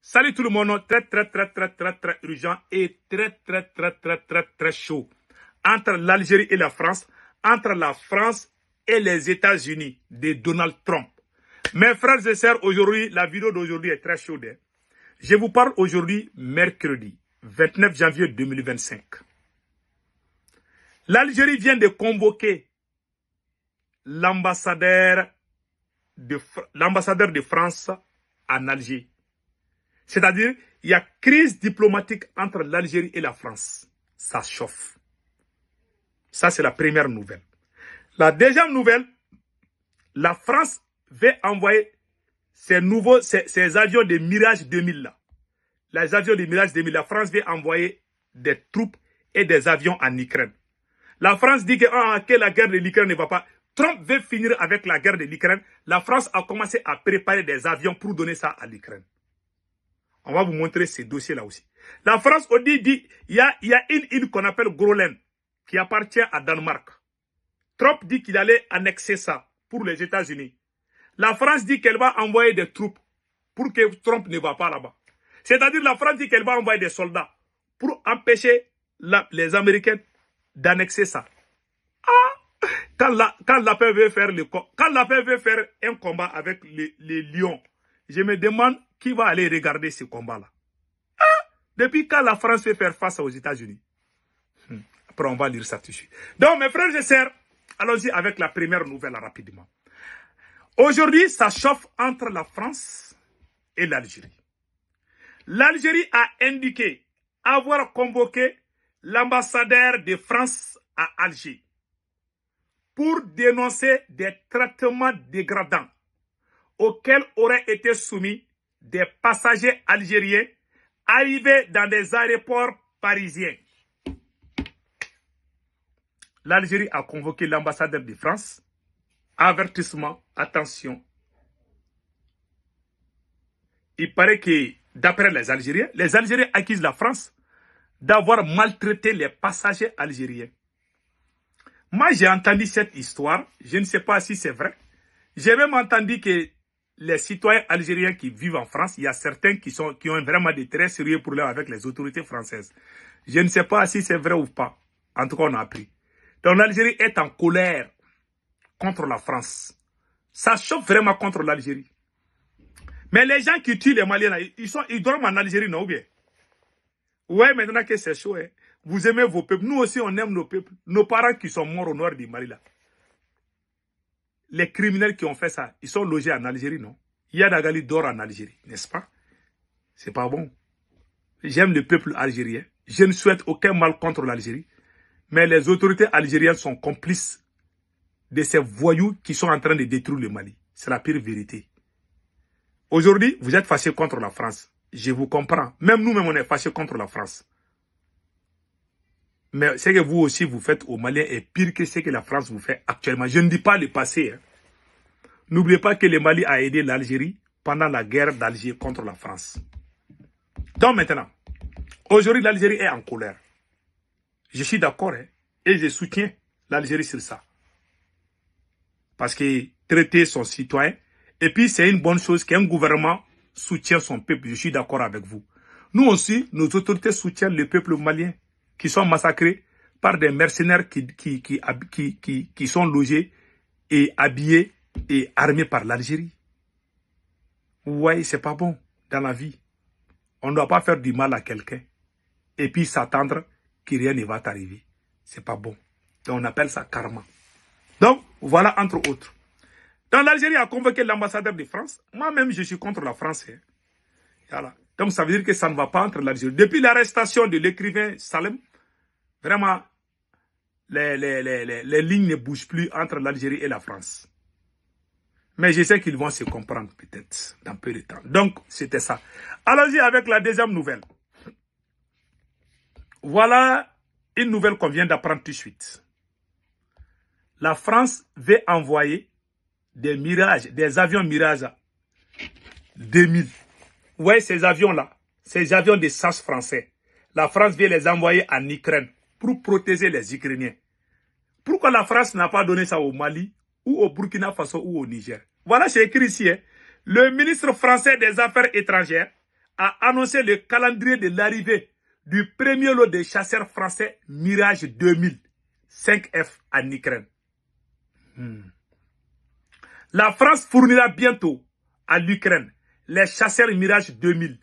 Salut tout le monde, très urgent et très chaud. Entre l'Algérie et la France, entre la France et les États-Unis de Donald Trump. Mes frères et sœurs, aujourd'hui, la vidéo d'aujourd'hui est très chaude. Je vous parle aujourd'hui, mercredi, 29 janvier 2025. L'Algérie vient de convoquer l'ambassadeur de France en Alger. C'est-à-dire, il y a crise diplomatique entre l'Algérie et la France. Ça chauffe. Ça, c'est la première nouvelle. La deuxième nouvelle, la France va envoyer ces avions de Mirage 2000 là. Les avions de Mirage 2000, la France va envoyer des troupes et des avions en Ukraine. La France dit que la guerre de l'Ukraine ne va pas. Trump veut finir avec la guerre de l'Ukraine. La France a commencé à préparer des avions pour donner ça à l'Ukraine. On va vous montrer ces dossiers-là aussi. La France dit il y a une île qu'on appelle Groenland qui appartient à Danemark. Trump dit qu'il allait annexer ça pour les États-Unis. La France dit qu'elle va envoyer des troupes pour que Trump ne va pas là-bas. C'est-à-dire la France dit qu'elle va envoyer des soldats pour empêcher les Américains d'annexer ça. Quand la paix veut faire un combat avec les lions, je me demande qui va aller regarder ce combat-là. Depuis quand la France veut faire face aux États-Unis? Après, on va lire ça tout de suite. Donc, mes frères et sœurs, allons-y avec la première nouvelle rapidement. Aujourd'hui, ça chauffe entre la France et l'Algérie. L'Algérie a indiqué avoir convoqué l'ambassadeur de France à Alger pour dénoncer des traitements dégradants auxquels auraient été soumis des passagers algériens arrivés dans des aéroports parisiens. L'Algérie a convoqué l'ambassadeur de France. Avertissement, attention. Il paraît que, d'après les Algériens accusent la France d'avoir maltraité les passagers algériens. Moi, j'ai entendu cette histoire. Je ne sais pas si c'est vrai. J'ai même entendu que les citoyens algériens qui vivent en France, il y a certains qui ont vraiment des très sérieux problèmes avec les autorités françaises. Je ne sais pas si c'est vrai ou pas. En tout cas, on a appris. Donc, l'Algérie est en colère contre la France. Ça chauffe vraiment contre l'Algérie. Mais les gens qui tuent les Maliens, ils dorment en Algérie, non ou bien? Ouais, maintenant que c'est chaud, hein. Vous aimez vos peuples. Nous aussi, on aime nos peuples. Nos parents qui sont morts au nord du Mali, là. Les criminels qui ont fait ça, ils sont logés en Algérie, non? Yadagali dort en Algérie, n'est-ce pas? C'est pas bon. J'aime le peuple algérien. Je ne souhaite aucun mal contre l'Algérie. Mais les autorités algériennes sont complices de ces voyous qui sont en train de détruire le Mali. C'est la pire vérité. Aujourd'hui, vous êtes fâchés contre la France. Je vous comprends. Même nous-mêmes, on est fâchés contre la France. Mais ce que vous aussi vous faites aux Maliens est pire que ce que la France vous fait actuellement. Je ne dis pas le passé. Hein. N'oubliez pas que le Mali a aidé l'Algérie pendant la guerre d'Alger contre la France. Donc maintenant, aujourd'hui l'Algérie est en colère. Je suis d'accord hein, et je soutiens l'Algérie sur ça. Parce que traiter son citoyen, et puis c'est une bonne chose qu'un gouvernement soutient son peuple. Je suis d'accord avec vous. Nous aussi, nos autorités soutiennent le peuple malien qui sont massacrés par des mercenaires qui sont logés et habillés et armés par l'Algérie. Vous voyez, c'est pas bon dans la vie. On ne doit pas faire du mal à quelqu'un et puis s'attendre que rien ne va t'arriver. C'est pas bon. Donc on appelle ça karma. Donc, voilà entre autres. Donc l'Algérie a convoqué l'ambassadeur de France. Moi-même, je suis contre la France. Hein. Voilà. Donc ça veut dire que ça ne va pas entre l'Algérie. Depuis l'arrestation de l'écrivain Salem, vraiment, les lignes ne bougent plus entre l'Algérie et la France. Mais je sais qu'ils vont se comprendre peut-être dans peu de temps. Donc, c'était ça. Allons-y avec la deuxième nouvelle. Voilà une nouvelle qu'on vient d'apprendre tout de suite. La France veut envoyer des avions Mirage 2000. Vous voyez ces avions-là, ces avions de SAS français. La France veut les envoyer en Ukraine pour protéger les Ukrainiens. Pourquoi la France n'a pas donné ça au Mali ou au Burkina Faso ou au Niger? Voilà, c'est écrit ici. Hein. Le ministre français des Affaires étrangères a annoncé le calendrier de l'arrivée du premier lot de chasseurs français Mirage 2000 5F en Ukraine. La France fournira bientôt à l'Ukraine les chasseurs Mirage 2000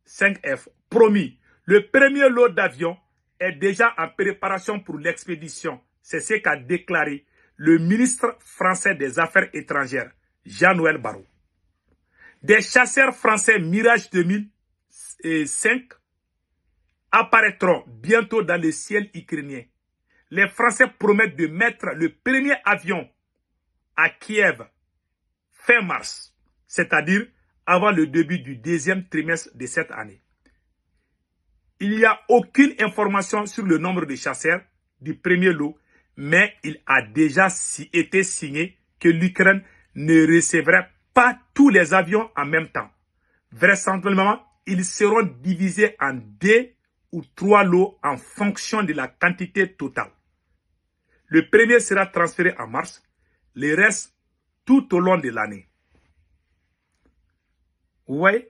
5F. Promis, le premier lot d'avions est déjà en préparation pour l'expédition. C'est ce qu'a déclaré le ministre français des Affaires étrangères, Jean-Noël Barrot. Des chasseurs français Mirage 2005 apparaîtront bientôt dans le ciel ukrainien. Les Français promettent de mettre le premier avion à Kiev fin mars, c'est-à-dire avant le début du deuxième trimestre de cette année. Il n'y a aucune information sur le nombre de chasseurs du premier lot, mais il a déjà été signé que l'Ukraine ne recevrait pas tous les avions en même temps. Vraisemblablement, ils seront divisés en 2 ou 3 lots en fonction de la quantité totale. Le premier sera transféré en mars, le reste tout au long de l'année. Oui,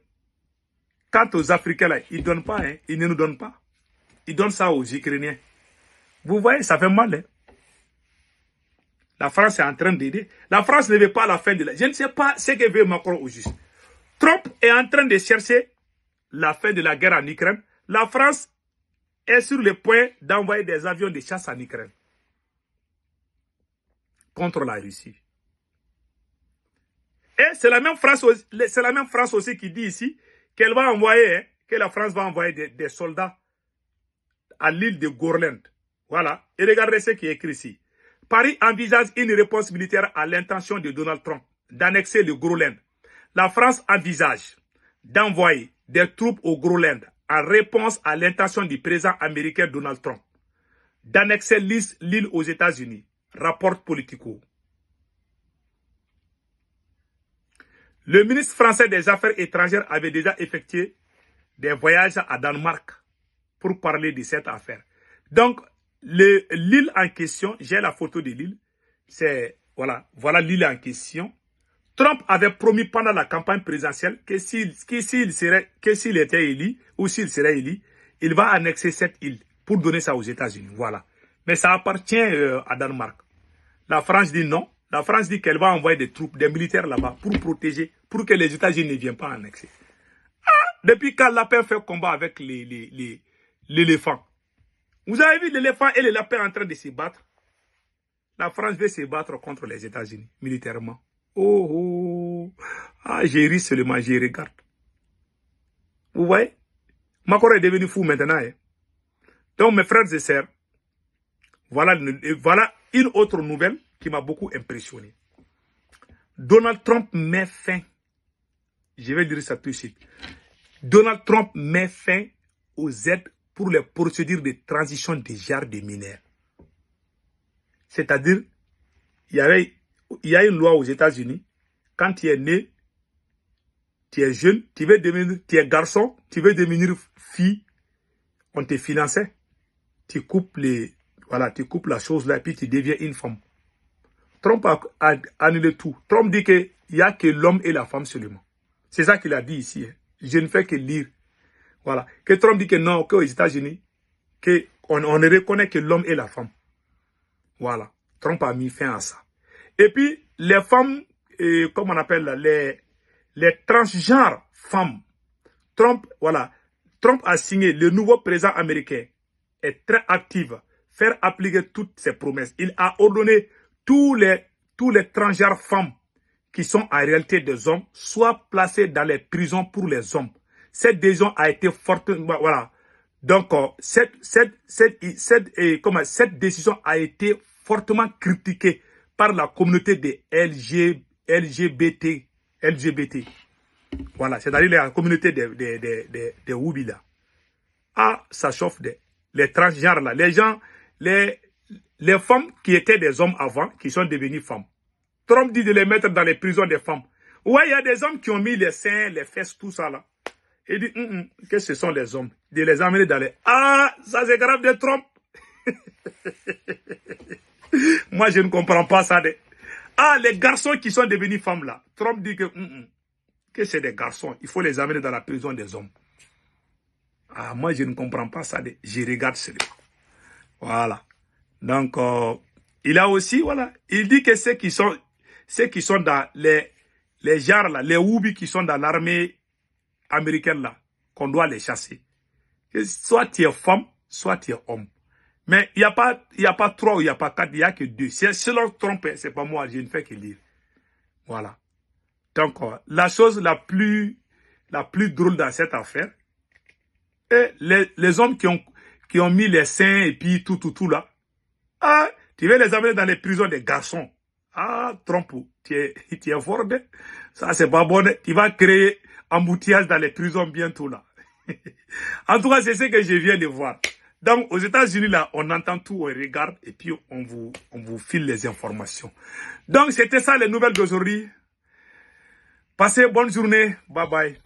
quant aux Africains, là, ils ne donnent pas, hein, ils ne nous donnent pas. Ils donnent ça aux Ukrainiens. Vous voyez, ça fait mal. Hein? La France est en train d'aider. La France ne veut pas la fin de la... Je ne sais pas ce que veut Macron au juste. Trump est en train de chercher la fin de la guerre en Ukraine. La France est sur le point d'envoyer des avions de chasse en Ukraine contre la Russie. Et c'est la même France aussi qui dit ici qu'elle va envoyer, hein, que la France va envoyer des soldats à l'île de Groenland. Voilà. Et regardez ce qui est écrit ici. Paris envisage une réponse militaire à l'intention de Donald Trump d'annexer le Groenland. La France envisage d'envoyer des troupes au Groenland en réponse à l'intention du président américain Donald Trump d'annexer l'île aux États-Unis, rapporte Politico. Le ministre français des Affaires étrangères avait déjà effectué des voyages à Danemark pour parler de cette affaire. Donc, l'île en question, j'ai la photo de l'île, c'est, voilà l'île en question. Trump avait promis pendant la campagne présidentielle que s'il était élu, ou s'il serait élu, il va annexer cette île pour donner ça aux États-Unis. Voilà. Mais ça appartient à Danemark. La France dit non. La France dit qu'elle va envoyer des troupes, des militaires là-bas pour protéger, pour que les États-Unis ne viennent pas annexer. Ah, depuis quand lapin fait combat avec l'éléphant? Vous avez vu l'éléphant et le lapin en train de se battre? La France veut se battre contre les États-Unis, militairement. Oh, oh. Ah, j'ai ri seulement, je regarde. Vous voyez? Macron est devenu fou maintenant. Hein? Donc, mes frères et sœurs, voilà une autre nouvelle qui m'a beaucoup impressionné. Donald Trump met fin, je vais dire ça tout de suite, Donald Trump met fin aux aides pour les procédures de transition des genres de mineurs. C'est-à-dire, il y a une loi aux États-Unis, quand tu es né, tu es jeune, tu es garçon, tu veux devenir fille, on te finançait, tu coupes la chose là, et puis tu deviens une femme. Trump a annulé tout. Trump dit qu'il n'y a que l'homme et la femme seulement. C'est ça qu'il a dit ici. Hein. Je ne fais que lire. Voilà. Que Trump dit que non, qu'aux États-Unis, on ne reconnaît que l'homme et la femme. Voilà. Trump a mis fin à ça. Et puis, les femmes, comment on appelle, les transgenres femmes. Trump a signé, le nouveau président américain est très actif, faire appliquer toutes ses promesses. Il a ordonné tous les transgenres femmes qui sont en réalité des hommes soient placés dans les prisons pour les hommes. Cette décision a été fortement, voilà. Donc, cette décision a été fortement critiquée par la communauté des LGBT. Voilà, c'est-à-dire la communauté des Woubila. Ah, ça chauffe les transgenres là. Les femmes qui étaient des hommes avant, qui sont devenues femmes. Trump dit de les mettre dans les prisons des femmes. Ouais, il y a des hommes qui ont mis les seins, les fesses, tout ça là. Il dit que ce sont les hommes. De les amener dans les... Ah, ça c'est grave de Trump. Moi, je ne comprends pas ça. Ah, les garçons qui sont devenus femmes là. Trump dit que c'est des garçons. Il faut les amener dans la prison des hommes. Ah, moi, je ne comprends pas ça. Je regarde seulement. Voilà. Donc, il a aussi, voilà, il dit que ceux qui sont dans les genres là, les Woubi qui sont dans l'armée américaine là, qu'on doit les chasser. Que soit tu es femme, soit tu es homme. Mais il n'y a pas 3 ou il n'y a pas 4, il n'y a que 2. Si je leur trompe, c'est pas moi, je ne fais que lire. Voilà. Donc, la chose la plus drôle dans cette affaire, et les hommes qui ont mis les seins et puis tout là, ah, tu veux les amener dans les prisons des garçons. Ah, trompe, tu es fort, hein? Ça c'est pas bon, hein? Tu vas créer embouteillage dans les prisons bientôt là. En tout cas, c'est ce que je viens de voir. Donc, aux États-Unis, là, on entend tout, on regarde, et puis on vous file les informations. Donc, c'était ça les nouvelles d'aujourd'hui. Passez bonne journée. Bye bye.